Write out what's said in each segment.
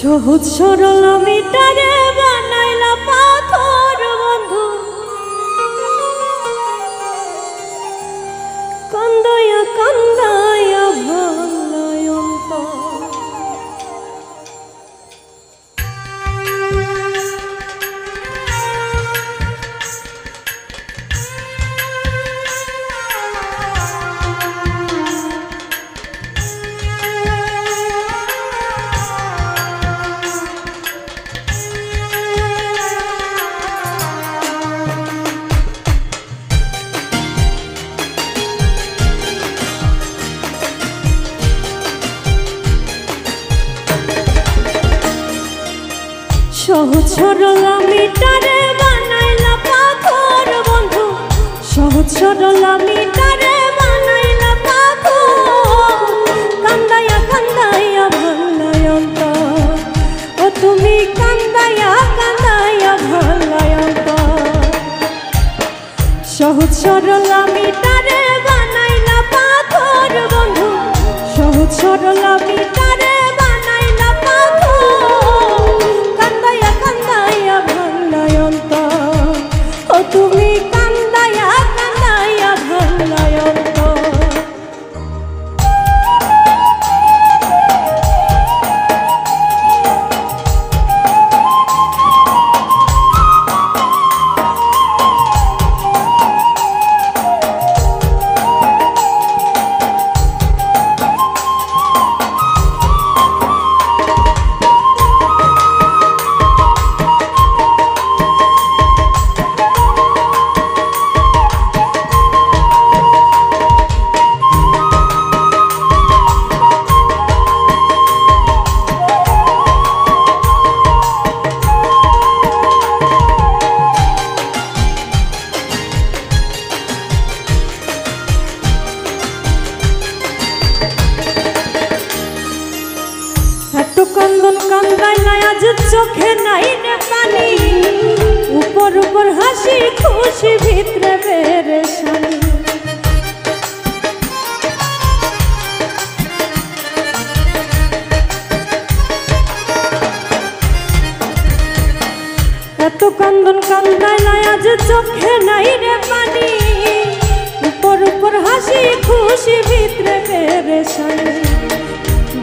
সহজ সরল মিটারে বানাইলা পাথর বন্ধু, কান্দায়া কান্দায়া ভাঙলায় অন্তর। সহজ সরল মিটারে বানাইলা পাথর বন্ধু, সহজ সরল মিটারে বানাইলা পাথর, কান্দায়া কান্দায়া ভাঙলায় অন্তর। ও তুমি কান্দায়া কান্দায়া ভাঙলায় অন্তর। সহজ সরল মিটারে বানাইলা পাথর বন্ধু, সহজ সরল মিটারে বানাইলা পাথর, কান্দায়া কান্দায়া ভাঙলায় অন্তর। ও তুমি কান্দায়া কান্দায়া ভাঙলায় অন্তর। কান্দন কান্দাইলা আজ চোখে নাই রে পানি, উপর উপর হাসি খুশি ভিতরে পেরেশানি। এত কান্দন কান্দাইলা আজ চোখে নাই রে পানি, উপর উপর হাসি খুশি ভিতরে পেরেশানি।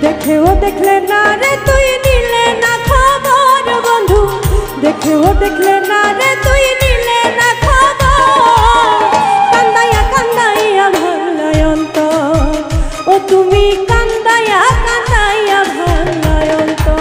দেখেও দেখলে না রে তুই নিলে না খবর বন্ধু, দেখেও দেখলে না রে তুই নিলে না খবর, কান্দায়া কান্দায়া ভাঙলায় অন্তর। ও তুমি কান্দায়া কান্দায়া ভাঙলায় অন্তর।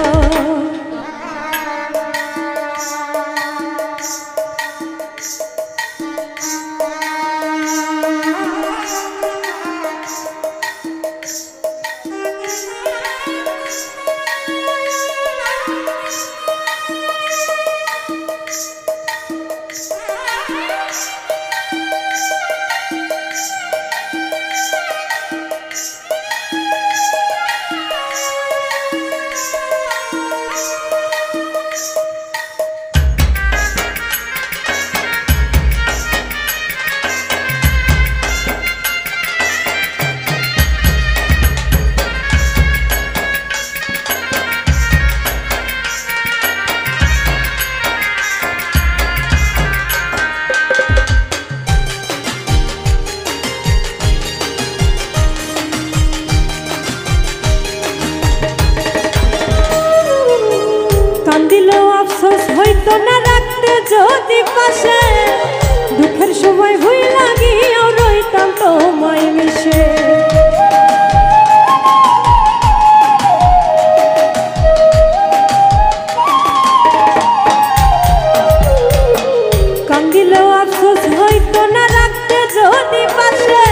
কান্দিলেও আফসোস হইতো না রাখতে যদি পাশে, দুঃখের সময় ভুই লাগিও রইতাম তোমায় মিশে। কান্দিলেও আফসোস হইতো না রাখতে যদি পাশে,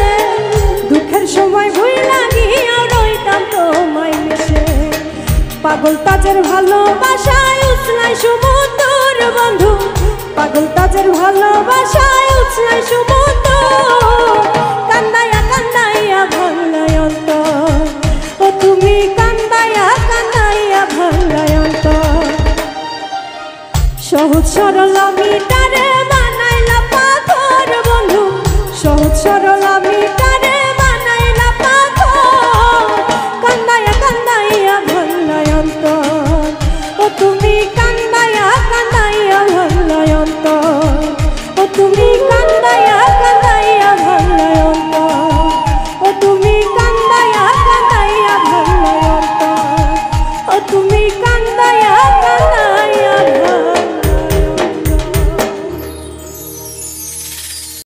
দুঃখের সময় ভুই লাগিও রইতাম তোমায় মিশে। পাগল তাজের ভালোবাসায় উছলাই সমুদ্র বন্ধু, পাগল তাজের ভালোবাসায় উছলাই সমুদ্র, কান্দায়া কান্দায়া ভাঙলায়